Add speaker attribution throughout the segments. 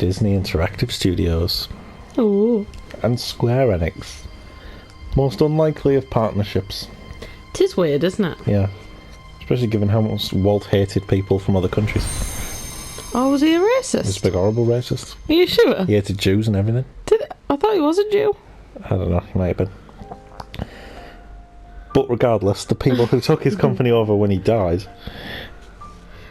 Speaker 1: Disney Interactive Studios.
Speaker 2: Ooh.
Speaker 1: And Square Enix. Most unlikely of partnerships.
Speaker 2: It is weird, isn't it?
Speaker 1: Yeah. Especially given how much Walt hated people from other countries.
Speaker 2: Oh, was he a racist?
Speaker 1: He's a big horrible racist.
Speaker 2: Are you sure?
Speaker 1: He hated Jews and everything.
Speaker 2: I thought he was a Jew.
Speaker 1: I don't know, he might have been. But regardless, the people who took his company over when he died...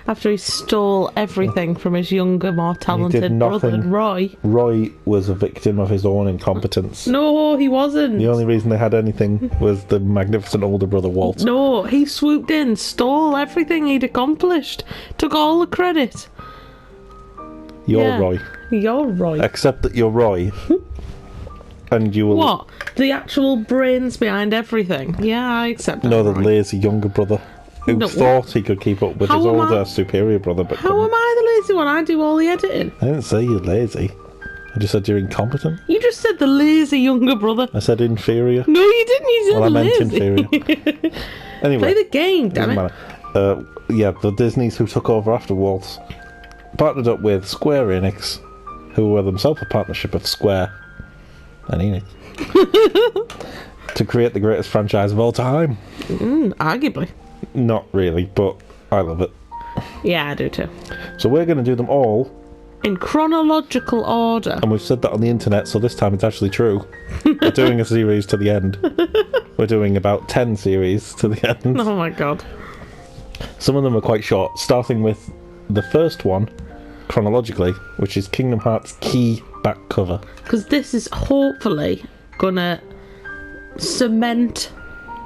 Speaker 2: After he stole everything from his younger, more talented brother, Roy.
Speaker 1: Roy was a victim of his own incompetence.
Speaker 2: No, he wasn't.
Speaker 1: The only reason they had anything was the magnificent older brother, Walt.
Speaker 2: No, he swooped in, stole everything he'd accomplished, took all the credit.
Speaker 1: You're Roy.
Speaker 2: You're Roy.
Speaker 1: Except that you're Roy. And you will...
Speaker 2: What? The actual brains behind everything. Yeah, I accept that.
Speaker 1: No, the lazy younger brother. Who thought he could keep up with his older, superior brother, but
Speaker 2: How am I the lazy one? I do all the editing.
Speaker 1: I didn't say you're lazy. I just said you're incompetent.
Speaker 2: You just said the lazy younger brother.
Speaker 1: I said inferior.
Speaker 2: No, you didn't. You said
Speaker 1: lazy.
Speaker 2: I meant
Speaker 1: inferior. Anyway.
Speaker 2: Play the game, damn it.
Speaker 1: Yeah, the Disneys who took over after Walt partnered up with Square Enix, who were themselves a partnership of Square and Enix, to create the greatest franchise of all time.
Speaker 2: Arguably.
Speaker 1: Not really, but I love it.
Speaker 2: Yeah, I do too.
Speaker 1: So we're going to do them all
Speaker 2: in chronological order.
Speaker 1: And we've said that on the internet, so this time it's actually true. We're doing a series to the end. We're doing about 10 series to the end.
Speaker 2: Oh my god.
Speaker 1: Some of them are quite short, starting with the first one, chronologically, which is Kingdom Hearts Key back cover.
Speaker 2: Because this is hopefully gonna cement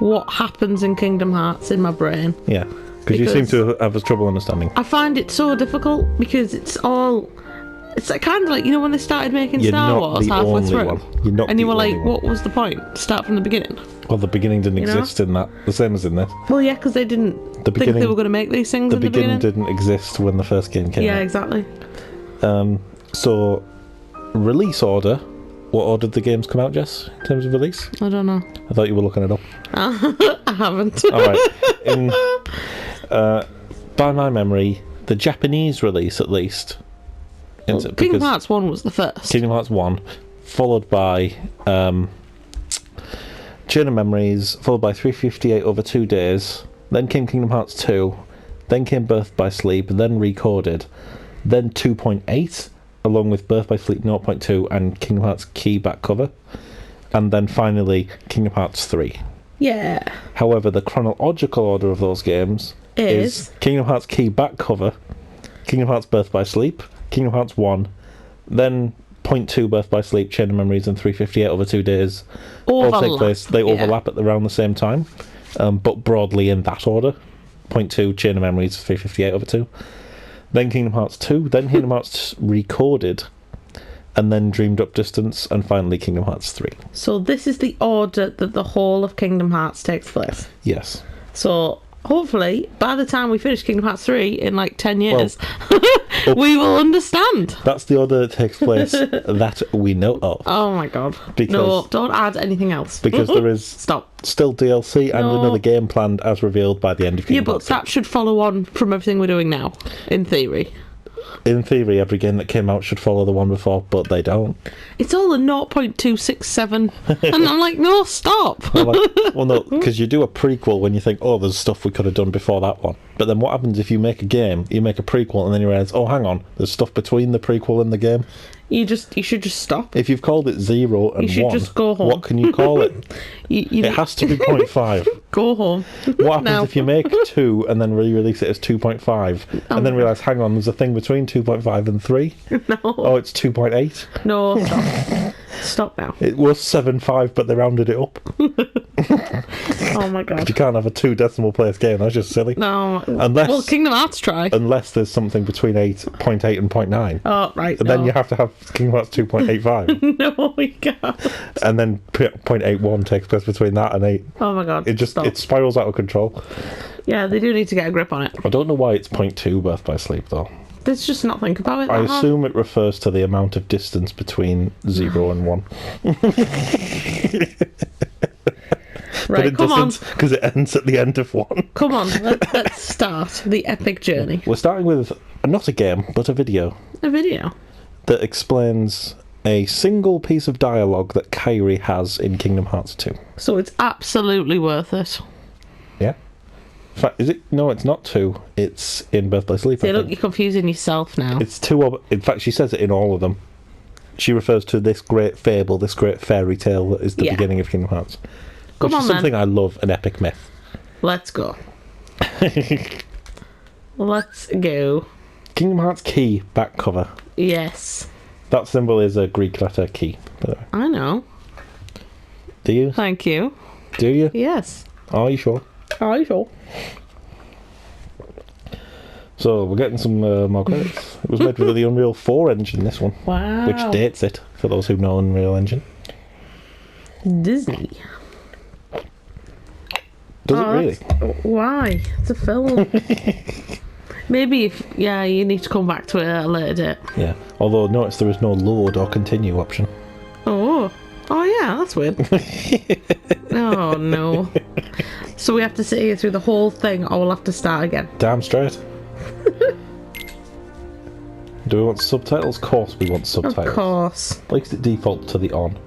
Speaker 2: what happens in Kingdom Hearts in my brain.
Speaker 1: Yeah, because you seem to have trouble understanding.
Speaker 2: I find it so difficult because it's like, kind of like, you know, when they started making Star Wars halfway through. And you were like, what was the point? Start from the beginning.
Speaker 1: Well, the beginning didn't exist in that. The same as in this.
Speaker 2: Well, yeah, because they didn't think they were going to make these things in the beginning.
Speaker 1: The beginning didn't exist when the first game came out.
Speaker 2: Yeah, exactly.
Speaker 1: So, release order. What order did the games come out, Jess, in terms of release?
Speaker 2: I don't know.
Speaker 1: I thought you were looking it up.
Speaker 2: I haven't.
Speaker 1: Alright. By my memory, the Japanese release, at least...
Speaker 2: Kingdom Hearts 1 was the first.
Speaker 1: Kingdom Hearts 1, followed by Chain of Memories, followed by 358 over 2 days, then came Kingdom Hearts 2, then came Birth by Sleep, then Recorded, then 2.8, along with Birth by Sleep 0.2 and Kingdom Hearts Key back cover, and then finally Kingdom Hearts 3.
Speaker 2: Yeah.
Speaker 1: However, the chronological order of those games is Kingdom Hearts Key back cover, Kingdom Hearts Birth by Sleep, Kingdom Hearts 1, then 0.2 Birth by Sleep, Chain of Memories, and 358 over 2 days. All take place. They overlap at around the same time, but broadly in that order. 0.2 Chain of Memories, 358 over 2. Then Kingdom Hearts 2, then Kingdom Hearts Recorded, and then Dreamed Up Distance, and finally Kingdom Hearts 3.
Speaker 2: So this is the order that the whole of Kingdom Hearts takes place?
Speaker 1: Yes.
Speaker 2: So hopefully, by the time we finish Kingdom Hearts 3 in like 10 years, we will understand.
Speaker 1: That's the order that takes place that we know of.
Speaker 2: Oh my god. No, don't add anything else.
Speaker 1: Because there is
Speaker 2: still
Speaker 1: DLC and another game planned as revealed by the end of Kingdom Hearts.
Speaker 2: Yeah, but that should follow on from everything we're doing now, in theory.
Speaker 1: In theory, every game that came out should follow the one before, but they don't.
Speaker 2: It's all a 0.267. And I'm like, no, stop.
Speaker 1: Well, no, because you do a prequel when you think, oh, there's stuff we could have done before that one. But then what happens if you make a game, you make a prequel, and then you realise, oh, hang on, there's stuff between the prequel and the game?
Speaker 2: You should just stop.
Speaker 1: If you've called it 0 and 1, you should
Speaker 2: just go home.
Speaker 1: What can you call it? It has to be 0.5.
Speaker 2: Go home.
Speaker 1: What happens if you make 2 and then re-release it as 2.5 and then realise, hang on, there's a thing between 2.5 and 3?
Speaker 2: No.
Speaker 1: Oh, it's 2.8?
Speaker 2: No, stop. Stop now.
Speaker 1: It was 7.5, but they rounded it up.
Speaker 2: Oh my god.
Speaker 1: You can't have a 2 decimal place game, that's just silly.
Speaker 2: No. Well, Kingdom Hearts try.
Speaker 1: Unless there's something between 0.8 and 0.9.
Speaker 2: Oh, right.
Speaker 1: And then you have to have Kingdom Hearts 2.85.
Speaker 2: No, we can't.
Speaker 1: And then 0.81 takes place between that and 8.
Speaker 2: Oh my god.
Speaker 1: It spirals out of control.
Speaker 2: Yeah, they do need to get a grip on it.
Speaker 1: I don't know why it's 0.2 Birth by Sleep, though.
Speaker 2: Let's just not think about it.
Speaker 1: I assume it refers to the amount of distance between 0 and 1.
Speaker 2: Right, come on.
Speaker 1: Because it ends at the end of 1.
Speaker 2: Come on, let's start the epic journey.
Speaker 1: We're starting with not a game, but a video.
Speaker 2: A video?
Speaker 1: that explains a single piece of dialogue that Kairi has in Kingdom Hearts 2.
Speaker 2: So it's absolutely worth it.
Speaker 1: Yeah. In fact, is it? No, it's not 2. It's in Birth by Sleep.
Speaker 2: See, look, you're confusing yourself now.
Speaker 1: It's 2. In fact, she says it in all of them. She refers to this great fable, this great fairy tale that is the beginning of Kingdom Hearts. Which is something I love, an epic myth.
Speaker 2: Let's go. Let's go.
Speaker 1: Kingdom Hearts key back cover.
Speaker 2: Yes.
Speaker 1: That symbol is a Greek letter key, by the way.
Speaker 2: I know.
Speaker 1: Do you?
Speaker 2: Thank you.
Speaker 1: Do you?
Speaker 2: Yes.
Speaker 1: Are you sure?
Speaker 2: Are you sure?
Speaker 1: So, we're getting some more credits. It was made with the Unreal 4 engine, this one.
Speaker 2: Wow.
Speaker 1: Which dates it, for those who know Unreal Engine.
Speaker 2: Disney.
Speaker 1: Does it really?
Speaker 2: Why? It's a film. Maybe if... Yeah, you need to come back to it at a later date.
Speaker 1: Yeah. Although, notice there is no load or continue option.
Speaker 2: Oh. Oh, yeah, that's weird. Oh, no. So we have to sit here through the whole thing, or we'll have to start again?
Speaker 1: Damn straight. Do we want subtitles? Of course we want subtitles.
Speaker 2: Of course.
Speaker 1: Likes it default to the on.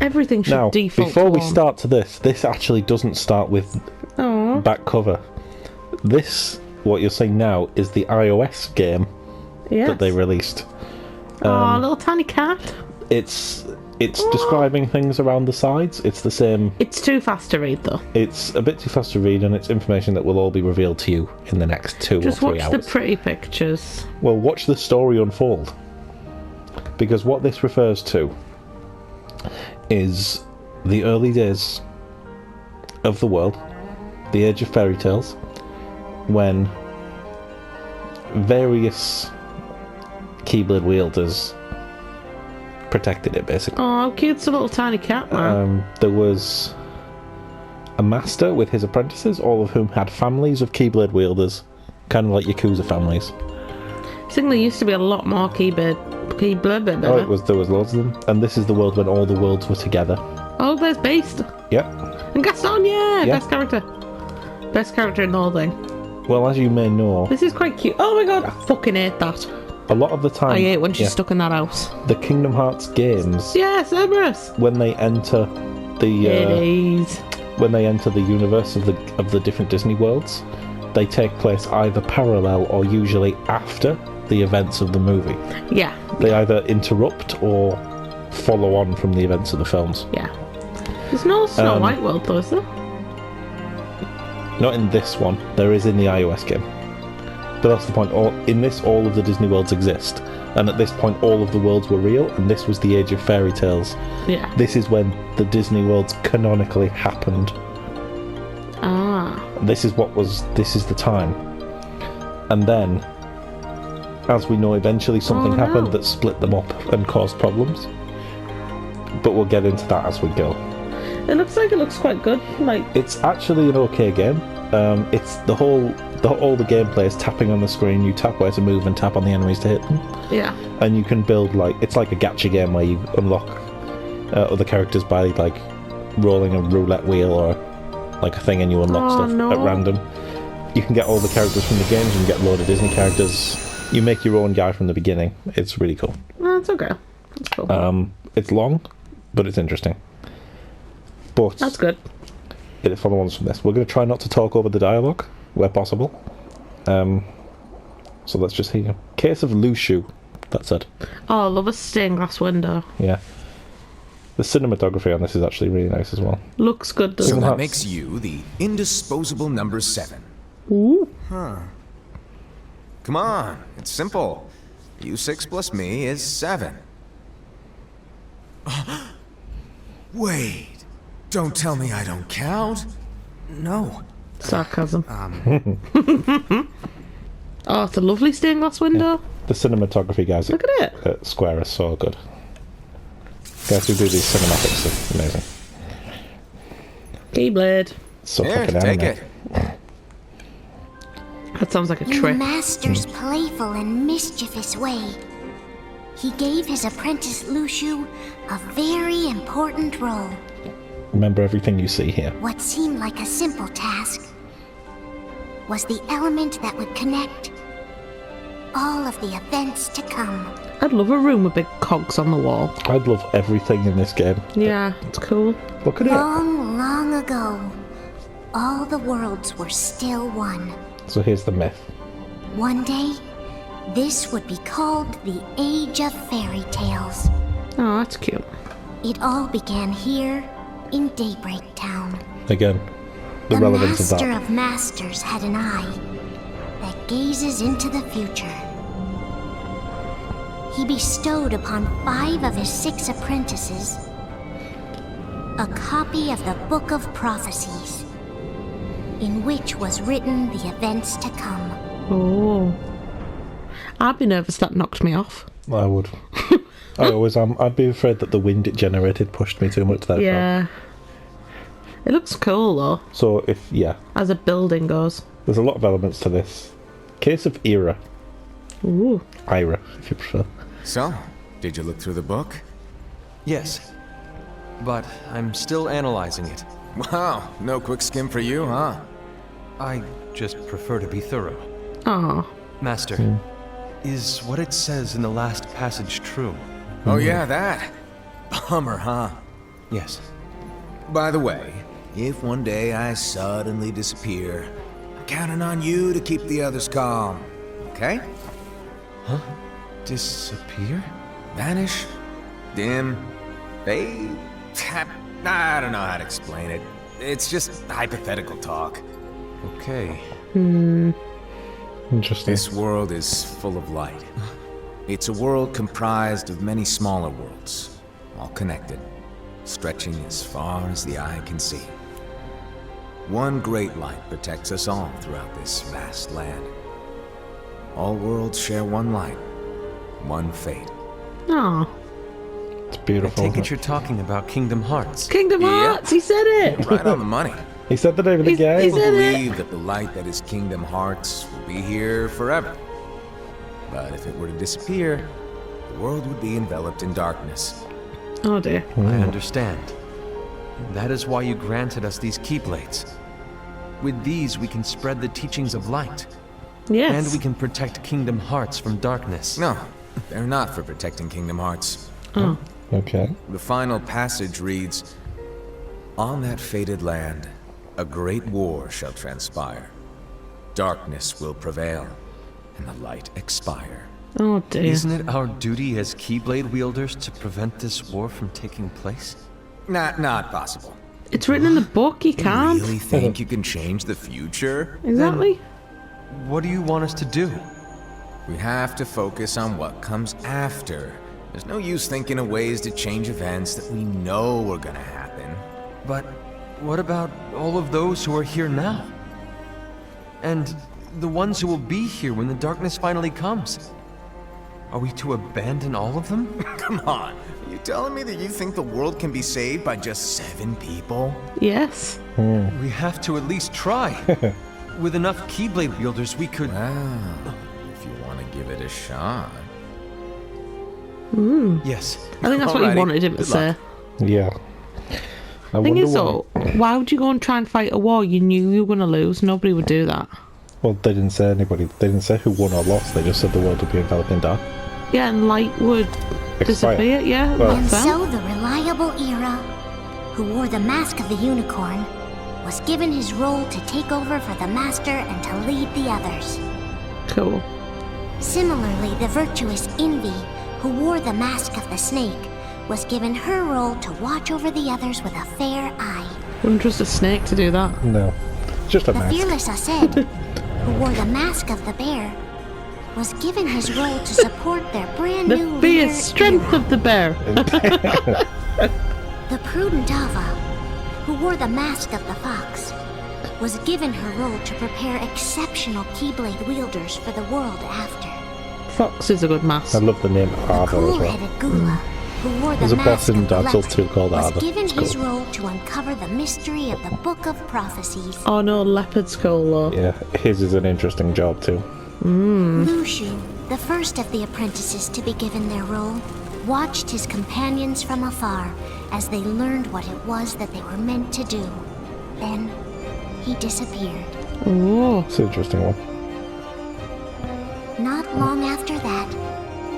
Speaker 2: Everything should
Speaker 1: now,
Speaker 2: default
Speaker 1: before
Speaker 2: to
Speaker 1: we
Speaker 2: on.
Speaker 1: start to this actually doesn't start with back cover. This, what you're seeing now, is the iOS game that they released.
Speaker 2: Oh, little tiny cat.
Speaker 1: It's describing things around the sides. It's the same.
Speaker 2: It's too fast to read, though.
Speaker 1: It's a bit too fast to read, and it's information that will all be revealed to you in the next 2 or 3 hours.
Speaker 2: Just watch the pretty pictures.
Speaker 1: Well, watch the story unfold. Because what this refers to is the early days of the world, the age of fairy tales, when various Keyblade wielders protected it, basically.
Speaker 2: Oh, how cute's a little tiny cat, man.
Speaker 1: There was a master with his apprentices, all of whom had families of Keyblade wielders, kind of like Yakuza families.
Speaker 2: I think there used to be a lot more Keyblade.
Speaker 1: Oh, there was loads of them. And this is the world when all the worlds were together.
Speaker 2: Oh, there's Beast.
Speaker 1: Yep.
Speaker 2: And Gaston, yeah, best character. Best character in the whole thing.
Speaker 1: Well, as you may know...
Speaker 2: This is quite cute. Oh my god, I fucking hate that.
Speaker 1: A lot of the time...
Speaker 2: I hate when she's stuck in that house.
Speaker 1: The Kingdom Hearts games...
Speaker 2: Yes, Cerberus!
Speaker 1: When they enter the... when they enter the universe of the different Disney worlds, they take place either parallel or usually after the events of the movie.
Speaker 2: Yeah.
Speaker 1: They either interrupt or follow on from the events of the films.
Speaker 2: Yeah. There's no Snow White world, though, is there?
Speaker 1: Not in this one. There is in the iOS game. But that's the point. In this, all of the Disney worlds exist. And at this point, all of the worlds were real, and this was the age of fairy tales.
Speaker 2: Yeah.
Speaker 1: This is when the Disney worlds canonically happened.
Speaker 2: Ah.
Speaker 1: This is the time. And then, as we know, eventually something happened that split them up and caused problems. But we'll get into that as we go.
Speaker 2: It looks quite good.
Speaker 1: It's actually an okay game. It's the the gameplay is tapping on the screen. You tap where to move and tap on the enemies to hit them.
Speaker 2: Yeah.
Speaker 1: And you can build it's like a gacha game where you unlock other characters by rolling a roulette wheel or a thing, and you unlock stuff at random. You can get all the characters from the games. You can get a load of Disney characters. You make your own guy from the beginning. It's really cool.
Speaker 2: That's okay. That's cool.
Speaker 1: It's long, but it's interesting. But
Speaker 2: that's good.
Speaker 1: It follows on from this. We're going to try not to talk over the dialogue where possible. So let's just hear. Case of Lushu. That's it.
Speaker 2: Oh, I love a stained glass window.
Speaker 1: Yeah. The cinematography on this is actually really nice as well.
Speaker 2: Looks good, doesn't
Speaker 3: it? So that makes you the indisposable number 7.
Speaker 2: Ooh.
Speaker 3: Huh. Come on, it's simple. U6 plus me is 7. Wait, don't tell me I don't count. No.
Speaker 2: Sarcasm. Oh, it's a lovely stained glass window.
Speaker 1: Yeah. The cinematography guys
Speaker 2: Look at it.
Speaker 1: At Square are so good. Guys who do these cinematics are amazing.
Speaker 2: Keyblade.
Speaker 1: So fucking anime.
Speaker 3: Take it.
Speaker 2: That sounds like a trick.
Speaker 4: In the master's playful and mischievous way, he gave his apprentice Lushu a very important role.
Speaker 1: Remember everything you see here.
Speaker 4: What seemed like a simple task was the element that would connect all of the events to come.
Speaker 2: I'd love a room with big cogs on the wall.
Speaker 1: I'd love everything in this game.
Speaker 2: Yeah, it's cool.
Speaker 1: Look at it.
Speaker 4: Long, long ago, all the worlds were still one.
Speaker 1: So here's the myth.
Speaker 4: One day, this would be called the Age of Fairy Tales.
Speaker 2: Oh, that's cute.
Speaker 4: It all began here in Daybreak Town.
Speaker 1: Again, the relevance of that.
Speaker 4: The Master of Masters had an eye that gazes into the future. He bestowed upon 5 of his 6 apprentices a copy of the Book of Prophecies, in which was written the events to come.
Speaker 2: Oh. I'd be nervous that knocked me off.
Speaker 1: I would. I always am. I'd be afraid that the wind it generated pushed me too much that far.
Speaker 2: Yeah. It looks cool though.
Speaker 1: So
Speaker 2: as a building goes.
Speaker 1: There's a lot of elements to this. Case of Era.
Speaker 2: Ooh.
Speaker 1: Ira, if you prefer.
Speaker 3: So, did you look through the book?
Speaker 5: Yes, but I'm still analyzing it.
Speaker 3: Wow, no quick skim for you, huh?
Speaker 5: I just prefer to be thorough.
Speaker 2: Oh.
Speaker 5: Master, is what it says in the last passage true?
Speaker 3: Oh yeah, that. Bummer, huh?
Speaker 5: Yes.
Speaker 3: By the way, if one day I suddenly disappear, I'm counting on you to keep the others calm, okay?
Speaker 5: Huh? Disappear?
Speaker 3: Vanish? Dim? Fade? I don't know how to explain it. It's just hypothetical talk.
Speaker 5: Okay.
Speaker 1: Interesting.
Speaker 3: This world is full of light. It's a world comprised of many smaller worlds, all connected, stretching as far as the eye can see. One great light protects us all throughout this vast land. All worlds share one light, one fate.
Speaker 2: Oh.
Speaker 1: It's
Speaker 5: I
Speaker 1: beautiful.
Speaker 5: take it you're talking about Kingdom Hearts.
Speaker 2: Kingdom Hearts, he said it!
Speaker 3: Right on the money.
Speaker 1: He said the name of the game.
Speaker 2: He
Speaker 3: People
Speaker 2: said it.
Speaker 3: believe that the light that is Kingdom Hearts will be here forever. But if it were to disappear, the world would be enveloped in darkness.
Speaker 2: Oh dear.
Speaker 5: I understand. That is why you granted us these Keyblades. With these, we can spread the teachings of light.
Speaker 2: Yes.
Speaker 5: And we can protect Kingdom Hearts from darkness.
Speaker 3: No, they're not for protecting Kingdom Hearts.
Speaker 2: Oh.
Speaker 1: Okay.
Speaker 3: The final passage reads, "On that fated land, a great war shall transpire. Darkness will prevail, and the light expire."
Speaker 2: Oh dear.
Speaker 5: Isn't it our duty as Keyblade wielders to prevent this war from taking place?
Speaker 3: Not possible.
Speaker 2: It's written in the book, you can't.
Speaker 3: You really think you can change the future?
Speaker 2: Exactly.
Speaker 5: What do you want us to do?
Speaker 3: We have to focus on what comes after. There's no use thinking of ways to change events that we know are gonna happen.
Speaker 5: But what about all of those who are here now? And the ones who will be here when the darkness finally comes? Are we to abandon all of them?
Speaker 3: Come on, are you telling me that you think the world can be saved by just 7 people?
Speaker 2: Yes.
Speaker 5: We have to at least try. With enough Keyblade wielders, we could...
Speaker 3: Well, if you want to give it a shot.
Speaker 5: Yes.
Speaker 2: I think that's what you
Speaker 3: Alrighty.
Speaker 2: wanted him to
Speaker 3: Good
Speaker 2: say.
Speaker 3: luck.
Speaker 1: Yeah. I
Speaker 2: Thing
Speaker 1: wonder
Speaker 2: is though, why would you go and try and fight a war you knew you were going to lose? Nobody would do that.
Speaker 1: Well, they didn't say anybody. They didn't say who won or lost. They just said the world would be enveloped in dark.
Speaker 2: Yeah, and light would disappear. Yeah,
Speaker 1: Well-
Speaker 4: And
Speaker 2: that's that.
Speaker 4: so the reliable Era, who wore the mask of the unicorn, was given his role to take over for the Master and to lead the others.
Speaker 2: Cool.
Speaker 4: Similarly, the virtuous Envy, who wore the mask of the snake, was given her role to watch over the others with a fair eye.
Speaker 2: Wouldn't trust a snake to do that.
Speaker 1: No. It's just a
Speaker 4: The
Speaker 1: mask.
Speaker 4: fearless Aced, who wore the mask of the bear, was given his role to support their brand
Speaker 2: The
Speaker 4: new
Speaker 2: fierce
Speaker 4: leader,
Speaker 2: strength
Speaker 4: Era.
Speaker 2: of the bear.
Speaker 4: The prudent Ava, who wore the mask of the fox, was given her role to prepare exceptional Keyblade wielders for the world after.
Speaker 2: Fox is a good mask.
Speaker 1: I love the name
Speaker 4: The
Speaker 1: Ava as well.
Speaker 4: cool-headed Gula, who wore the
Speaker 1: There's a boss
Speaker 4: mask
Speaker 1: in
Speaker 4: of the
Speaker 1: Dark Souls
Speaker 4: leopard,
Speaker 1: 2 called
Speaker 4: was
Speaker 1: Ava.
Speaker 4: given
Speaker 1: It's
Speaker 4: his
Speaker 1: cool.
Speaker 4: role to uncover the mystery of the Book of Prophecies.
Speaker 2: Oh no, leopard's cool though.
Speaker 1: Yeah, his is an interesting job too.
Speaker 4: Lushu, the first of the apprentices to be given their role, watched his companions from afar as they learned what it was that they were meant to do. Then, he disappeared.
Speaker 2: Oh.
Speaker 1: It's an interesting one.
Speaker 4: Not Long after that,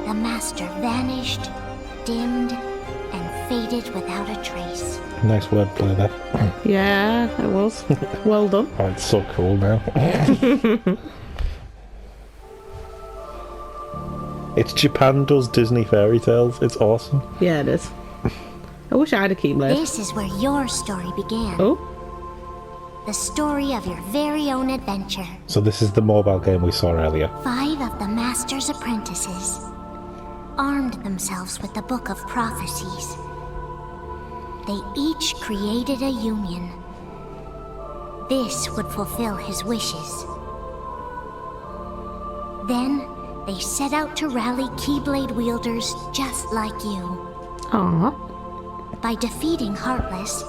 Speaker 4: the master vanished, dimmed, and faded without a trace.
Speaker 1: Nice wordplay there.
Speaker 2: Yeah, it was. Well done.
Speaker 1: Oh, it's so cool now. It's Japan does Disney fairy tales. It's awesome.
Speaker 2: Yeah, it is. I wish I had a Keyblade.
Speaker 4: This is where your story began.
Speaker 2: Oh?
Speaker 4: The story of your very own adventure.
Speaker 1: So this is the mobile game we saw earlier.
Speaker 4: 5 of the master's apprentices armed themselves with the Book of Prophecies. They each created a union. This would fulfill his wishes. Then, they set out to rally Keyblade wielders just like you.
Speaker 2: Aww.
Speaker 4: By defeating Heartless,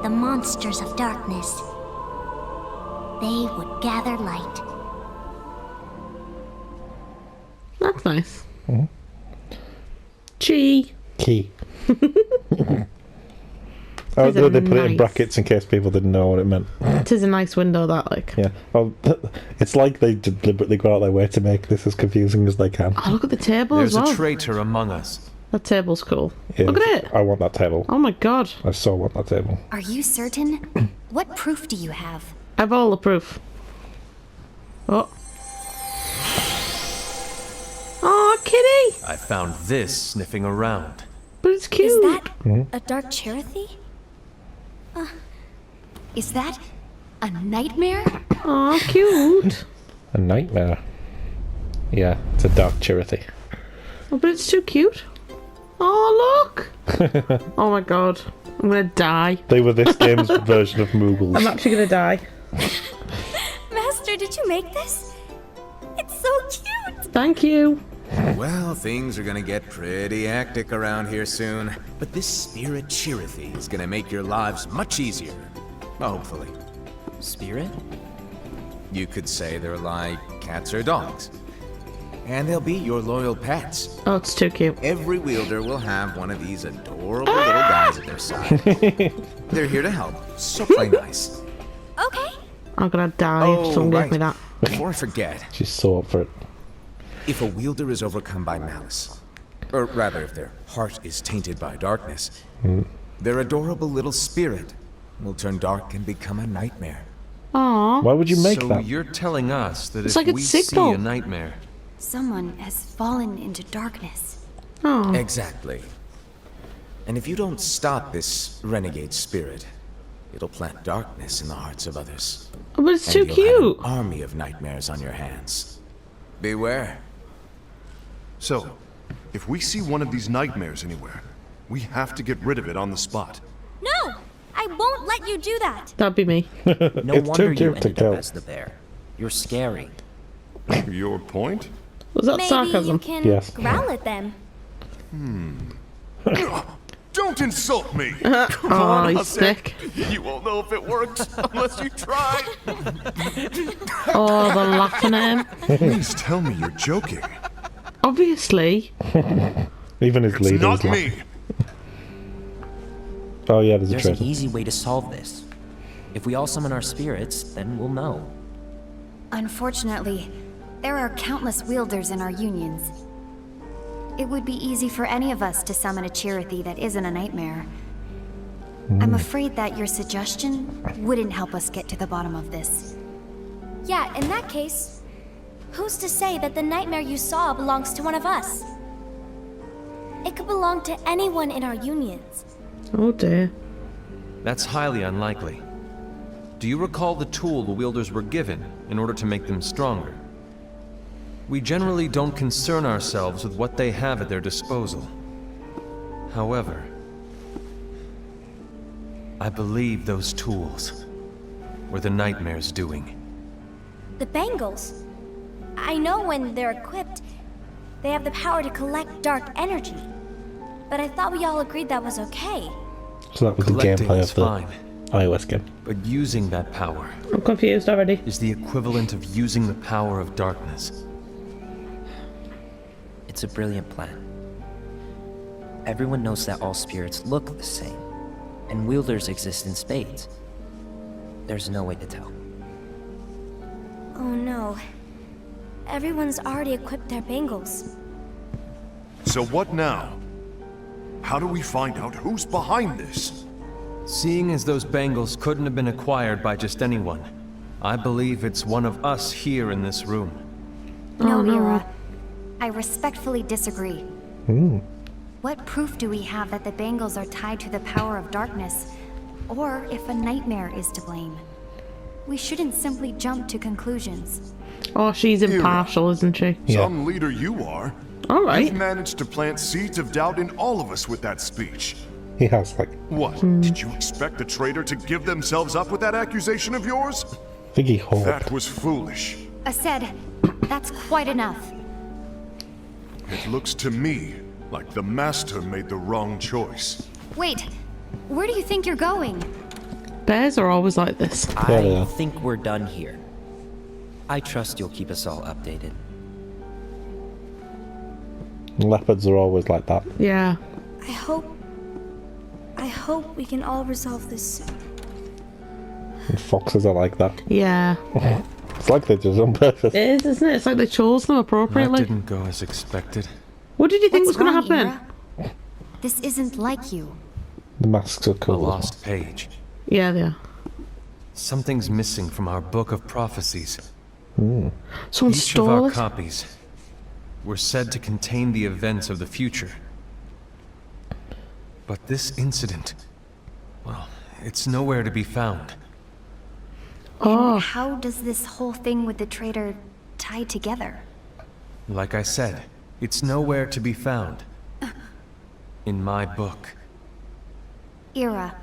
Speaker 4: the monsters of darkness, they would gather light.
Speaker 2: That's nice.
Speaker 1: Mm-hmm. Key. Oh, they put it in brackets in case people didn't know what it meant.
Speaker 2: It is a nice window, that, like.
Speaker 1: Yeah. Well, it's like they deliberately go out their way to make this as confusing as they can.
Speaker 2: Oh, look at the table as well.
Speaker 5: There's a traitor among us.
Speaker 2: That table's cool.
Speaker 1: Yeah,
Speaker 2: look at it.
Speaker 1: I want that table.
Speaker 2: Oh my god.
Speaker 1: I so want that table.
Speaker 6: Are you certain? What proof do you have?
Speaker 2: I've all the proof. Oh. Oh, kitty!
Speaker 5: I found this sniffing around.
Speaker 2: But it's cute.
Speaker 6: Is that a dark charity? Is that a nightmare?
Speaker 2: Oh, cute.
Speaker 1: A nightmare. Yeah, it's a dark charity.
Speaker 2: Oh, but it's too cute. Oh, look! Oh my god. I'm gonna die.
Speaker 1: They were this game's version of Moogles.
Speaker 2: I'm actually gonna die.
Speaker 6: Master, did you make this? It's so cute!
Speaker 2: Thank you.
Speaker 3: Well, things are gonna get pretty hectic around here soon. But this spirit Chirithy is gonna make your lives much easier. Hopefully.
Speaker 7: Spirit?
Speaker 3: You could say they're like cats or dogs. And they'll be your loyal pets.
Speaker 2: Oh, it's too cute.
Speaker 3: Every wielder will have one of these adorable little guys at their side. They're here to help, so play nice.
Speaker 6: Okay.
Speaker 2: I'm gonna die if someone gave me that.
Speaker 3: Before I forget,
Speaker 1: She's so up for it.
Speaker 3: if a wielder is overcome by malice, or rather if their heart is tainted by darkness, their adorable little spirit will turn dark and become a nightmare.
Speaker 2: Aww.
Speaker 1: Why would you make
Speaker 5: So
Speaker 1: that?
Speaker 5: you're telling us that
Speaker 2: It's
Speaker 5: if
Speaker 2: like it's
Speaker 5: we
Speaker 2: sick,
Speaker 5: see
Speaker 2: though.
Speaker 5: a nightmare,
Speaker 6: Someone has fallen into darkness.
Speaker 2: Oh.
Speaker 3: Exactly. And if you don't stop this renegade spirit, it'll plant darkness in the hearts of others.
Speaker 2: But it's
Speaker 3: And
Speaker 2: too
Speaker 3: you'll
Speaker 2: cute.
Speaker 3: have an army of nightmares on your hands. Beware.
Speaker 8: So, if we see one of these nightmares anywhere, we have to get rid of it on the spot.
Speaker 6: No! I won't let you do that!
Speaker 2: That'd be me.
Speaker 7: No
Speaker 1: It's
Speaker 7: wonder
Speaker 1: too
Speaker 7: you
Speaker 1: cute to
Speaker 7: ended
Speaker 1: kill.
Speaker 7: up as the bear. You're scary.
Speaker 8: Your point?
Speaker 2: Was that
Speaker 6: Maybe
Speaker 2: sarcasm?
Speaker 6: you can
Speaker 1: Yes.
Speaker 6: growl at them.
Speaker 8: Don't insult me!
Speaker 2: Oh, he's sick.
Speaker 8: You won't know if it works unless you try!
Speaker 2: Oh, they're laughing at him.
Speaker 8: Please tell me you're joking.
Speaker 2: Obviously.
Speaker 1: Even his
Speaker 8: It's
Speaker 1: leader
Speaker 8: not
Speaker 1: was
Speaker 8: me!
Speaker 1: like, oh yeah, there's a
Speaker 7: There's an
Speaker 1: traitor.
Speaker 7: easy way to solve this. If we all summon our spirits, then we'll know.
Speaker 6: Unfortunately, there are countless wielders in our unions. It would be easy for any of us to summon a Chirithy that isn't a nightmare. I'm afraid that your suggestion wouldn't help us get to the bottom of this.
Speaker 9: Yeah, in that case, who's to say that the nightmare you saw belongs to one of us? It could belong to anyone in our unions.
Speaker 2: Oh dear.
Speaker 5: that's highly unlikely. Do you recall the tool the wielders were given in order to make them stronger? We generally don't concern ourselves with what they have at their disposal. However, I believe those tools were the nightmare's doing.
Speaker 9: The bangles. I know when they're equipped, they have the power to collect dark energy. But I thought we all agreed that was okay.
Speaker 1: So that was the
Speaker 5: Collecting
Speaker 1: gameplay
Speaker 5: is
Speaker 1: of the
Speaker 5: fine,
Speaker 1: iOS game.
Speaker 5: but using that power
Speaker 2: I'm confused already.
Speaker 5: is the equivalent of using the power of darkness.
Speaker 7: It's a brilliant plan. Everyone knows that all spirits look the same, and wielders exist in spades. There's no way to tell.
Speaker 9: Oh no. everyone's already equipped their bangles.
Speaker 8: So what now? How do we find out who's behind this?
Speaker 5: Seeing as those bangles couldn't have been acquired by just anyone, I believe it's one of us here in this room.
Speaker 6: No, Ira. I respectfully disagree. What proof do we have that the bangles are tied to the power of darkness, or if a nightmare is to blame? We shouldn't simply jump to conclusions.
Speaker 2: Oh, she's impartial, isn't she?
Speaker 8: Some leader you are.
Speaker 2: All right.
Speaker 8: You've managed to plant seeds of doubt in all of us with that speech.
Speaker 1: He has, like...
Speaker 8: What? Did you expect the traitor to give themselves up with that accusation of yours?
Speaker 1: I think he hoped.
Speaker 8: That was foolish.
Speaker 6: Said, that's quite enough.
Speaker 8: It looks to me like the Master made the wrong choice.
Speaker 6: Wait, where do you think you're going?
Speaker 2: Bears are always like this.
Speaker 7: I think we're done here. I trust you'll keep us all updated.
Speaker 1: Leopards are always like that.
Speaker 2: Yeah.
Speaker 9: I hope we can all resolve this soon.
Speaker 1: And foxes are like that.
Speaker 2: Yeah.
Speaker 1: It's like they did it on purpose.
Speaker 2: It is, isn't it? It's like they chose them appropriately.
Speaker 5: That didn't go as expected.
Speaker 2: What did you think was going to happen?
Speaker 6: Ira? This isn't like you.
Speaker 1: The masks are
Speaker 5: A
Speaker 1: cool.
Speaker 5: lost page.
Speaker 2: Yeah, they are.
Speaker 5: Something's missing from our book of prophecies.
Speaker 2: Someone
Speaker 5: Each of
Speaker 2: stole
Speaker 5: our
Speaker 2: it.
Speaker 5: copies were said to contain the events of the future. But this incident, well, it's nowhere to be found.
Speaker 2: Oh.
Speaker 6: And how does this whole thing with the traitor tie together?
Speaker 5: Like I said, it's nowhere to be found. In my book.
Speaker 6: Ira,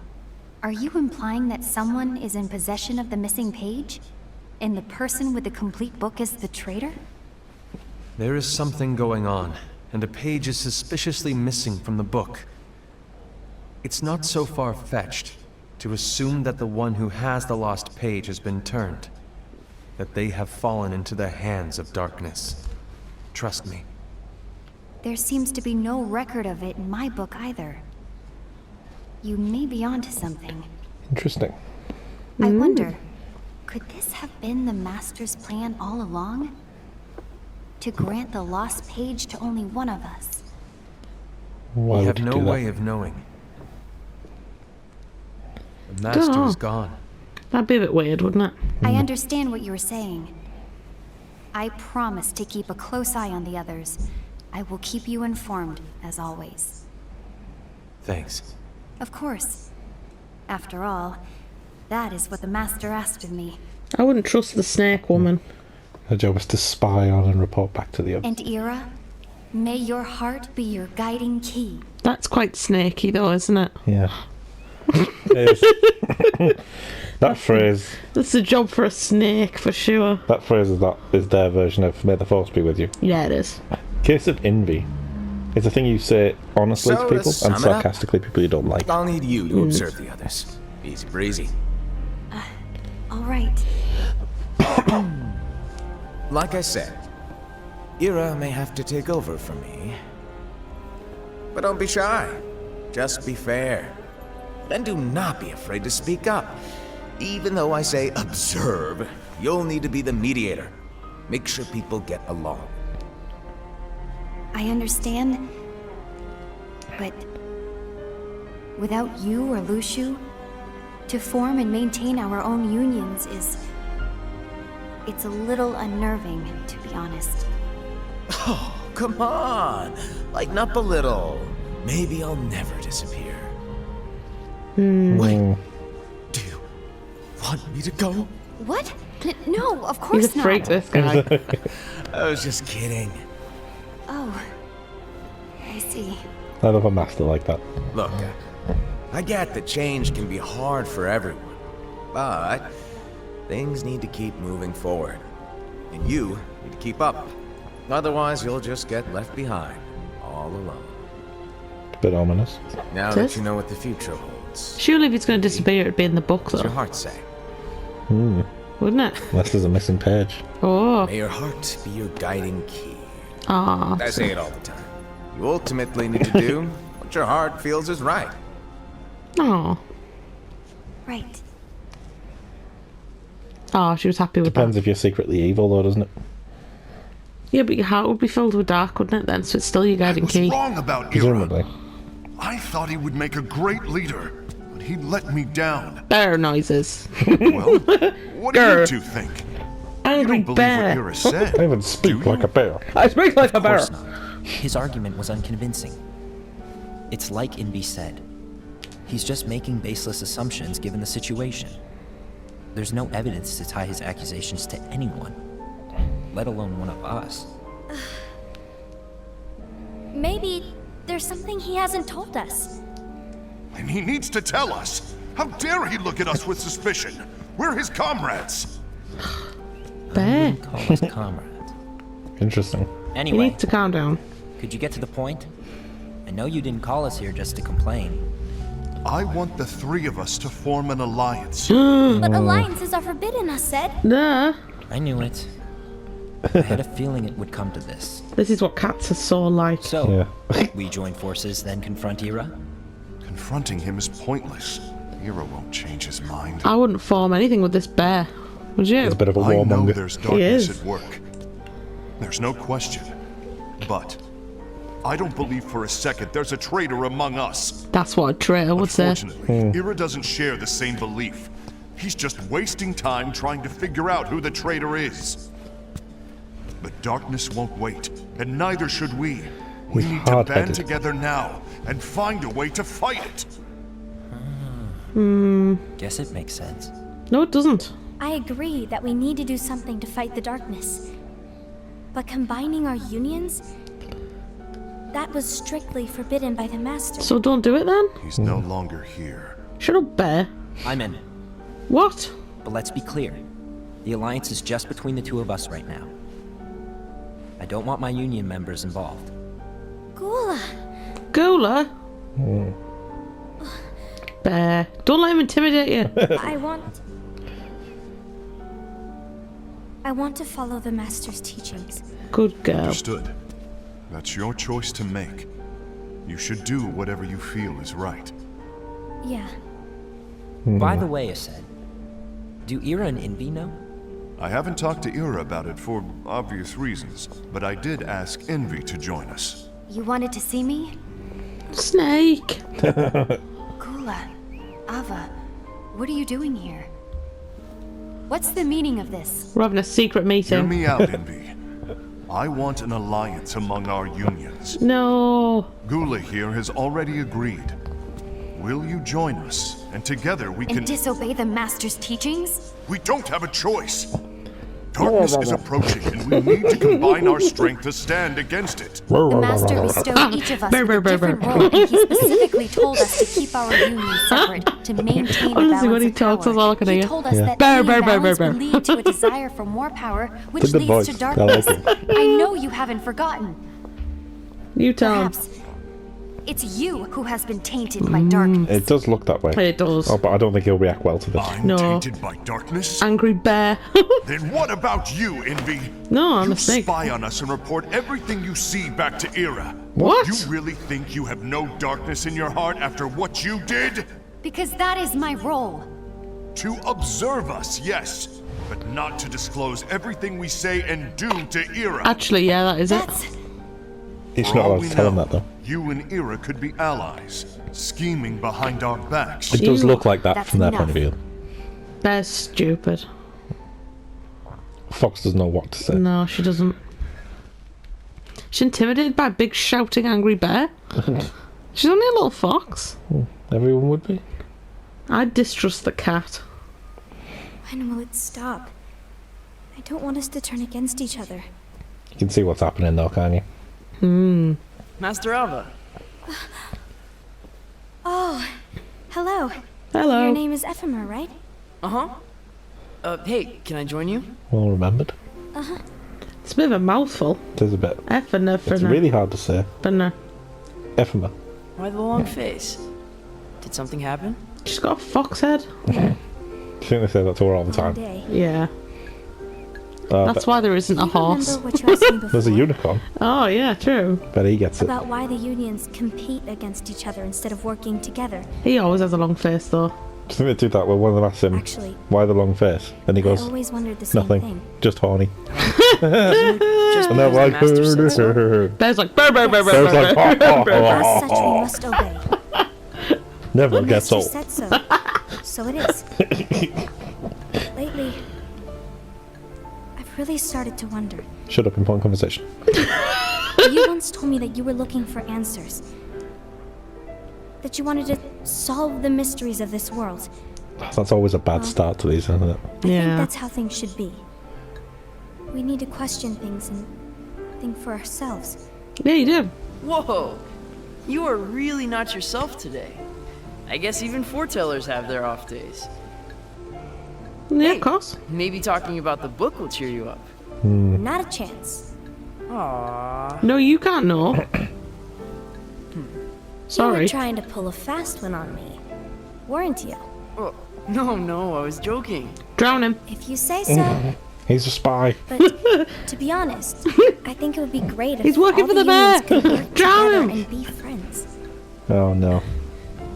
Speaker 6: are you implying that someone is in possession of the missing page? And the person with the complete book is the traitor?
Speaker 5: There is something going on, and a page is suspiciously missing from the book. It's not so far-fetched to assume that the one who has the lost page has been turned, that they have fallen into the hands of darkness. Trust me.
Speaker 6: There seems to be no record of it in my book either. You may be onto something.
Speaker 1: Interesting.
Speaker 6: I wonder, could this have been the Master's plan all along? To grant the lost page to only one of us?
Speaker 1: Why
Speaker 5: We
Speaker 1: would
Speaker 5: have
Speaker 1: you
Speaker 5: no
Speaker 1: do that?
Speaker 5: way of knowing. The Master is gone.
Speaker 2: That'd be a bit weird, wouldn't it?
Speaker 6: I understand what you were saying. I promise to keep a close eye on the others. I will keep you informed, as always.
Speaker 5: Thanks.
Speaker 6: Of course. After all, that is what the Master asked of me.
Speaker 2: I wouldn't trust the snake woman.
Speaker 1: Her job is to spy on and report back to the others.
Speaker 6: And Ira, may your heart be your guiding key.
Speaker 2: That's quite snaky, though, isn't it?
Speaker 1: Yeah. It is. That phrase.
Speaker 2: That's a job for a snake, for sure.
Speaker 1: That phrase is their version of "May the Force be with you."
Speaker 2: Yeah, it is.
Speaker 1: Case of envy. It's a thing you say honestly
Speaker 3: So,
Speaker 1: to
Speaker 3: to
Speaker 1: people
Speaker 3: sum
Speaker 1: and
Speaker 3: it up,
Speaker 1: sarcastically people you don't like.
Speaker 3: I'll need you to observe the others. Easy breezy.
Speaker 6: All right.
Speaker 3: Like I said, Ira may have to take over from me. But don't be shy. Just be fair. And do not be afraid to speak up. Even though I say observe, you'll need to be the mediator. Make sure people get along.
Speaker 6: I understand. But without you or Lushu, to form and maintain our own unions it's a little unnerving, to be honest.
Speaker 3: Oh, come on. Lighten up a little. Maybe I'll never disappear. Wait. Do you want me to go?
Speaker 6: What? No, of course
Speaker 2: He's a freak,
Speaker 6: not.
Speaker 2: this guy.
Speaker 3: I was just kidding.
Speaker 6: Oh, I see.
Speaker 1: I love a master like that.
Speaker 3: Look, I get that change can be hard for everyone, but things need to keep moving forward. And you need to keep up. Otherwise, you'll just get left behind, all alone.
Speaker 1: Bit ominous.
Speaker 3: Now
Speaker 2: Sis?
Speaker 3: that you know what the future holds,
Speaker 2: Surely if it's going to disappear, it'd be in the book,
Speaker 3: what's your
Speaker 2: though.
Speaker 3: heart say?
Speaker 2: Wouldn't it?
Speaker 1: Unless there's a missing page.
Speaker 2: Oh.
Speaker 3: May your heart be your guiding key.
Speaker 2: Ah.
Speaker 3: I say it all the time. You ultimately need to do what your heart feels is right.
Speaker 2: Oh.
Speaker 6: Right.
Speaker 2: Oh, she was happy with
Speaker 1: Depends
Speaker 2: that.
Speaker 1: if you're secretly evil, though, doesn't it?
Speaker 2: Yeah, but your heart would be filled with dark, wouldn't it then? So it's still your guiding key.
Speaker 8: I was wrong about Ira. I thought he would make a great leader, but he let me down.
Speaker 2: Bear noises.
Speaker 8: Well, what do you two think?
Speaker 2: Angry
Speaker 8: you don't
Speaker 2: bear.
Speaker 8: believe what Ira said.
Speaker 1: I even speak like a bear.
Speaker 2: I speak like a bear.
Speaker 7: Of course not. His argument was unconvincing. It's like Invi said. He's just making baseless assumptions given the situation. There's no evidence to tie his accusations to anyone, let alone one of us.
Speaker 9: Maybe there's something he hasn't told us.
Speaker 8: And he needs to tell us. How dare he look at us with suspicion? We're his comrades.
Speaker 2: Bear.
Speaker 7: Call us comrades.
Speaker 1: Interesting.
Speaker 2: You
Speaker 7: Anyway,
Speaker 2: need to calm down.
Speaker 7: could you get to the point? I know you didn't call us here just to complain.
Speaker 8: I want the three of us to form an alliance.
Speaker 9: But alliances are forbidden, us said.
Speaker 2: Nah.
Speaker 7: I knew it. I had a feeling it would come to this.
Speaker 2: This is what cats are so like.
Speaker 7: So, we join forces, then confront Ira?
Speaker 8: Confronting him is pointless. Ira won't change his mind.
Speaker 2: I wouldn't form anything with this bear. Would you?
Speaker 1: It's a bit of a
Speaker 8: I know
Speaker 1: warmonger.
Speaker 8: there's darkness at work. There's no question. But I don't believe for a second there's a traitor among us.
Speaker 2: That's what a traitor would say.
Speaker 8: Unfortunately, Ira doesn't share the same belief. He's just wasting time trying to figure out who the traitor is. But darkness won't wait, and neither should we. We
Speaker 1: He's
Speaker 8: need to band
Speaker 1: hard-headed.
Speaker 8: together now and find a way to fight it.
Speaker 7: Guess it makes sense.
Speaker 2: No, it doesn't.
Speaker 9: I agree that we need to do something to fight the darkness. But combining our unions? That was strictly forbidden by the Master.
Speaker 2: So don't do it then?
Speaker 8: He's no longer here.
Speaker 2: Shut up, bear.
Speaker 7: I'm in.
Speaker 2: What?
Speaker 7: But let's be clear. The alliance is just between the two of us right now. I don't want my union members involved.
Speaker 9: Gula!
Speaker 2: Gola? Bear. Don't let him intimidate you.
Speaker 9: I want to follow the Master's teachings.
Speaker 2: Good girl.
Speaker 8: Understood. That's your choice to make. You should do whatever you feel is right.
Speaker 9: Yeah.
Speaker 7: By the way, Ased, do Ira and Invi know?
Speaker 8: I haven't talked to Ira about it for obvious reasons, but I did ask Envy to join us.
Speaker 6: You wanted to see me?
Speaker 2: Snake.
Speaker 6: Kula, Ava, what are you doing here? What's the meaning of this?
Speaker 2: We're having a secret
Speaker 8: Hear
Speaker 2: meeting.
Speaker 8: me out, Envy. I want an alliance among our unions.
Speaker 2: No.
Speaker 8: Gula here has already agreed. Will you join us? And together we can...
Speaker 6: And disobey the Master's teachings?
Speaker 8: We don't have a choice. Darkness is approaching, and we need to combine our strength to stand against it.
Speaker 6: The Master bestowed each of us with a different role, and he specifically told us to keep our unions separate, to maintain a
Speaker 2: Honestly,
Speaker 6: balance
Speaker 2: when he
Speaker 6: of
Speaker 2: talks,
Speaker 6: power.
Speaker 2: that's all I can
Speaker 6: He
Speaker 2: hear.
Speaker 6: told us that
Speaker 2: Bear,
Speaker 6: any
Speaker 2: bear, bear,
Speaker 6: balance
Speaker 2: bear,
Speaker 6: would
Speaker 2: bear.
Speaker 6: lead to a desire for more power, which
Speaker 1: It's a good
Speaker 6: leads
Speaker 1: voice.
Speaker 6: to
Speaker 1: I
Speaker 6: darkness.
Speaker 1: like it.
Speaker 6: I know you haven't forgotten.
Speaker 2: You tell him.
Speaker 6: Perhaps it's you who has been tainted by darkness.
Speaker 1: It does look that way.
Speaker 2: It does.
Speaker 1: Oh, but I don't think he'll react well to this.
Speaker 8: I'm
Speaker 2: No.
Speaker 8: tainted by darkness?
Speaker 2: Angry bear.
Speaker 8: Then what about you, Envy?
Speaker 2: No, I'm
Speaker 8: You
Speaker 2: a snake.
Speaker 8: spy on us and report everything you see back to Ira.
Speaker 2: What?
Speaker 8: You really think you have no darkness in your heart after what you did?
Speaker 6: Because that is my role.
Speaker 8: To observe us, yes, but not to disclose everything we say and do to Ira.
Speaker 2: Actually, yeah, that is it.
Speaker 6: That's...
Speaker 1: It's
Speaker 8: For
Speaker 1: not
Speaker 8: all
Speaker 1: allowed
Speaker 8: we
Speaker 1: to tell him
Speaker 8: know,
Speaker 1: that, though.
Speaker 8: You and Ira could be allies, scheming behind our backs.
Speaker 1: It does
Speaker 2: You-
Speaker 1: look like that
Speaker 6: That's
Speaker 1: from their
Speaker 6: enough.
Speaker 1: point of view.
Speaker 2: Bear's stupid.
Speaker 1: Fox doesn't know what to say.
Speaker 2: No, she doesn't. She's intimidated by a big shouting angry bear. She's only a little fox.
Speaker 1: Everyone would be.
Speaker 2: I distrust the cat.
Speaker 9: When will it stop? I don't want us to turn against each other.
Speaker 1: You can see what's happening, though, can't you?
Speaker 10: Master Ava.
Speaker 9: Oh, hello.
Speaker 2: Hello.
Speaker 9: Your name is Ephemer, right?
Speaker 10: Hey, can I join you?
Speaker 1: Well remembered.
Speaker 2: It's a bit of a mouthful.
Speaker 1: It is a bit. It's really hard to say. Ephema.
Speaker 10: Why the long face? Did something happen?
Speaker 2: She's got a fox head.
Speaker 1: I think they say that to her all the
Speaker 9: One
Speaker 1: time.
Speaker 9: day.
Speaker 2: Yeah. That's
Speaker 1: but
Speaker 2: why there isn't a
Speaker 9: Do you
Speaker 2: horse.
Speaker 9: remember what you asked me before?
Speaker 1: there's a unicorn.
Speaker 2: Oh, yeah, true.
Speaker 1: Bet he gets it.
Speaker 9: About why the unions compete against each other instead of working together.
Speaker 2: He always has a long face, though.
Speaker 1: I think they do that where one of them asks him,
Speaker 9: Actually,
Speaker 1: why the long face? And he
Speaker 9: I
Speaker 1: goes,
Speaker 9: always wondered the same
Speaker 1: nothing,
Speaker 9: thing.
Speaker 1: just horny.
Speaker 10: Just
Speaker 1: And they're
Speaker 10: because
Speaker 1: like,
Speaker 10: the master said so.
Speaker 2: Bear's like, burr, burr, burr,
Speaker 1: Bear's
Speaker 2: burr,
Speaker 1: like,
Speaker 2: burr.
Speaker 9: As such, we must obey.
Speaker 1: never
Speaker 9: The
Speaker 1: gets
Speaker 9: master
Speaker 1: old.
Speaker 9: said so. So it is. Lately, I've really started to wonder.
Speaker 1: Shut up, important conversation.
Speaker 9: You once told me that you were looking for answers. That you wanted to solve the mysteries of this world.
Speaker 1: That's always a bad start to these, isn't it?
Speaker 9: I think that's how things should be. We need to question things and think for ourselves.
Speaker 2: Yeah, you do.
Speaker 10: Whoa! You are really not yourself today. I guess even foretellers have their off days.
Speaker 2: Yeah, of course.
Speaker 10: Maybe talking about the book will cheer you up.
Speaker 9: Not a chance.
Speaker 10: Aww.
Speaker 2: No, you can't know.
Speaker 9: You
Speaker 2: Sorry.
Speaker 9: were trying to pull a fast one on me, weren't you?
Speaker 10: Oh, no, I was joking.
Speaker 2: Drown him.
Speaker 9: If you say so.
Speaker 1: He's a spy.
Speaker 9: But to be honest, I think it would be great if
Speaker 2: He's working
Speaker 9: all
Speaker 2: for the
Speaker 9: humans
Speaker 2: bear.
Speaker 9: could work
Speaker 2: Drown
Speaker 9: together
Speaker 2: him.
Speaker 9: and be friends.
Speaker 1: Oh no.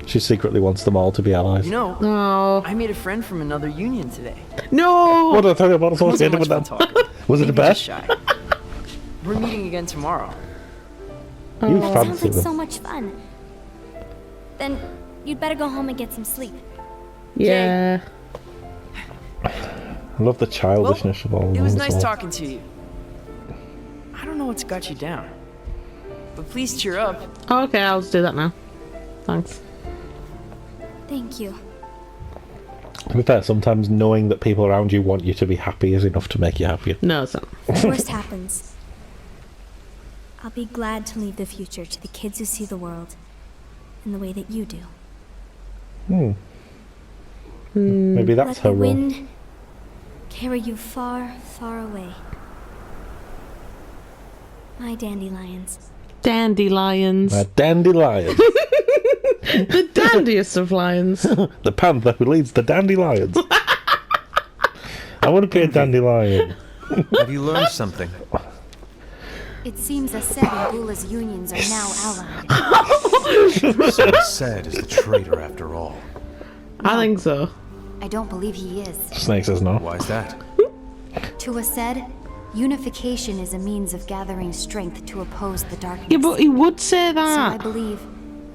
Speaker 1: She secretly wants them all to be allies.
Speaker 10: You know,
Speaker 2: No.
Speaker 10: I made a friend from another union today.
Speaker 2: No.
Speaker 1: What did I tell you about
Speaker 10: Wasn't
Speaker 1: associated with
Speaker 10: much
Speaker 1: them?
Speaker 10: fun talking.
Speaker 1: Was it a
Speaker 10: Maybe
Speaker 1: bear?
Speaker 10: just shy. We're meeting again tomorrow.
Speaker 1: You
Speaker 9: That sounds
Speaker 1: fancy
Speaker 9: like
Speaker 1: them.
Speaker 9: so much fun. Then you'd better go home and get some sleep.
Speaker 2: Yeah.
Speaker 1: I love the childishness of all of
Speaker 10: It was
Speaker 1: them.
Speaker 10: nice talking to you. I don't know what's got you down, but please cheer up.
Speaker 2: Okay, I'll just do that now. Thanks.
Speaker 9: Thank you.
Speaker 1: To be fair, sometimes knowing that people around you want you to be happy is enough to make you happier.
Speaker 2: No, it's not.
Speaker 9: If the worst happens, I'll be glad to leave the future to the kids who see the world in the way that you do.
Speaker 1: Maybe that's
Speaker 9: Let
Speaker 1: her
Speaker 9: the
Speaker 1: role.
Speaker 9: wind carry you far, far away. My dandelions.
Speaker 2: Dandelions.
Speaker 1: A dandelion.
Speaker 2: The dandiest of lions.
Speaker 1: The panther who leads the dandelions. I want to be a dandelion.
Speaker 5: Have you learned something?
Speaker 6: It seems Ased and Gula's unions are now allied.
Speaker 5: So Ased is the traitor after all.
Speaker 2: I think so.
Speaker 6: I don't believe he is.
Speaker 1: Snake says no.
Speaker 5: Why is that?
Speaker 6: To Ased, unification is a means of gathering strength to oppose the darkness.
Speaker 2: Yeah, but he would say
Speaker 6: So I
Speaker 2: that.
Speaker 6: believe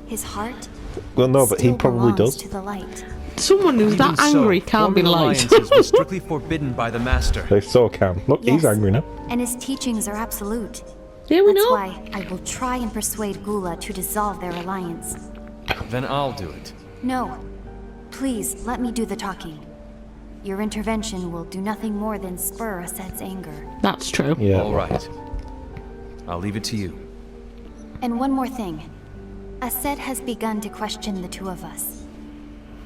Speaker 6: his heart
Speaker 1: Well, no, but he
Speaker 6: still
Speaker 1: probably
Speaker 6: belongs
Speaker 1: does.
Speaker 6: to the light.
Speaker 2: Someone who's
Speaker 5: Even
Speaker 2: that angry
Speaker 5: so,
Speaker 2: can't be
Speaker 5: forming
Speaker 2: light.
Speaker 5: alliances was strictly forbidden by the Master.
Speaker 1: They so can. Look, he's
Speaker 6: Yes.
Speaker 1: angry now.
Speaker 6: And his teachings are absolute.
Speaker 2: Yeah, we
Speaker 6: That's
Speaker 2: know.
Speaker 6: why I will try and persuade Gula to dissolve their alliance.
Speaker 5: Then I'll do it.
Speaker 6: No. Please, let me do the talking. Your intervention will do nothing more than spur Ased's anger.
Speaker 2: That's true.
Speaker 1: Yeah.
Speaker 5: All right. I'll leave it to you.
Speaker 6: And one more thing. Ased has begun to question the two of us.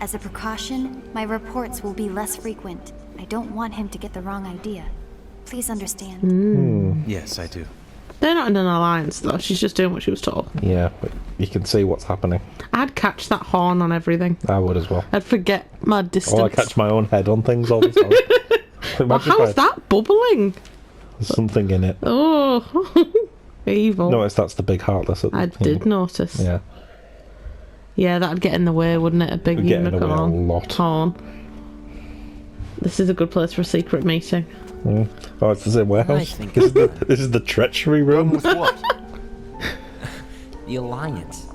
Speaker 6: As a precaution, my reports will be less frequent. I don't want him to get the wrong idea. Please understand.
Speaker 5: Yes, I do.
Speaker 2: They're not in an alliance, though. She's just doing what she was told.
Speaker 1: Yeah, but you can see what's happening.
Speaker 2: I'd catch that horn on everything.
Speaker 1: I would as well.
Speaker 2: I'd forget my distance.
Speaker 1: Or I catch my own head on things all the time.
Speaker 2: Oh,
Speaker 1: Imagine if
Speaker 2: how's that bubbling?
Speaker 1: There's something in it.
Speaker 2: Oh, evil.
Speaker 1: Notice that's the big heartless.
Speaker 2: I did notice.
Speaker 1: Yeah.
Speaker 2: Yeah, that'd get in the way, wouldn't it? A big
Speaker 1: It'd get in the way a
Speaker 2: unicorn
Speaker 1: lot.
Speaker 2: horn. This is a good place for a secret meeting.
Speaker 1: Oh, it's the same warehouse.
Speaker 7: I think-
Speaker 1: This is the treachery room.
Speaker 5: With what?
Speaker 7: The Alliance.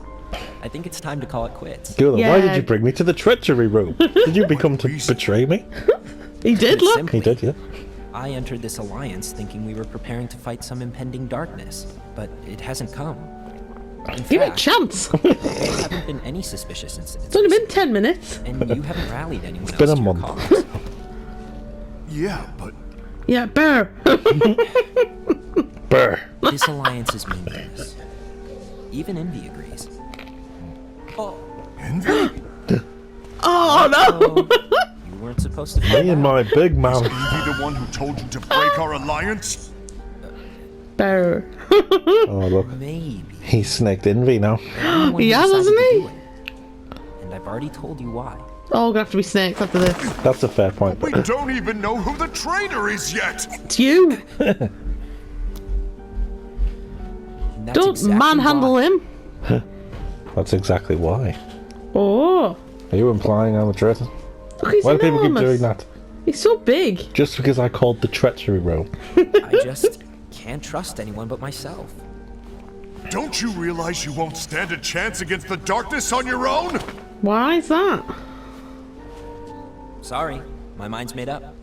Speaker 7: I think it's time to call it quits.
Speaker 1: Gula, why
Speaker 2: Yeah.
Speaker 1: did you bring me to the treachery room? Did you become to betray me?
Speaker 2: He did,
Speaker 7: Put it
Speaker 2: look.
Speaker 7: simply,
Speaker 1: He did, yeah.
Speaker 7: I entered this alliance thinking we were preparing to fight some impending darkness, but it hasn't come. In
Speaker 2: Give it a
Speaker 7: fact,
Speaker 2: chance.
Speaker 7: there haven't been any suspicious incidents.
Speaker 2: It's only been 10 minutes.
Speaker 7: And you haven't rallied anyone else
Speaker 1: been a
Speaker 7: to your
Speaker 1: month.
Speaker 7: cause.
Speaker 8: Yeah, but
Speaker 2: Yeah, bear.
Speaker 1: Brr.
Speaker 7: This alliance is meaningless. Even Envy agrees.
Speaker 8: envy?
Speaker 2: Oh, no.
Speaker 7: You weren't supposed to
Speaker 1: Me
Speaker 7: fight
Speaker 1: and
Speaker 7: that.
Speaker 1: my big mouth.
Speaker 8: Envy the one who told you to break our alliance?
Speaker 2: Bear.
Speaker 1: Oh, look.
Speaker 7: Maybe.
Speaker 1: He's snaked Envy now.
Speaker 7: Anyone
Speaker 2: He
Speaker 7: who
Speaker 2: has,
Speaker 7: decided
Speaker 2: hasn't
Speaker 7: to
Speaker 2: he?
Speaker 7: do it. And I've already told you why.
Speaker 2: Oh, gonna have to be snakes after this.
Speaker 1: That's a fair point.
Speaker 8: We don't even know who the traitor is yet!
Speaker 2: It's you.
Speaker 7: And that's
Speaker 2: Don't
Speaker 7: exactly
Speaker 2: manhandle
Speaker 7: why.
Speaker 2: him.
Speaker 1: That's exactly why.
Speaker 2: Oh.
Speaker 1: Are you implying I'm a traitor?
Speaker 2: Look, he's
Speaker 1: Why do people keep
Speaker 2: enormous.
Speaker 1: doing that?
Speaker 2: He's so big.
Speaker 1: Just because I called the treachery roll.
Speaker 7: I just can't trust anyone but myself.
Speaker 8: Don't you realize you won't stand a chance against the darkness on your own?
Speaker 2: Why is that?
Speaker 7: Sorry, my mind's made up.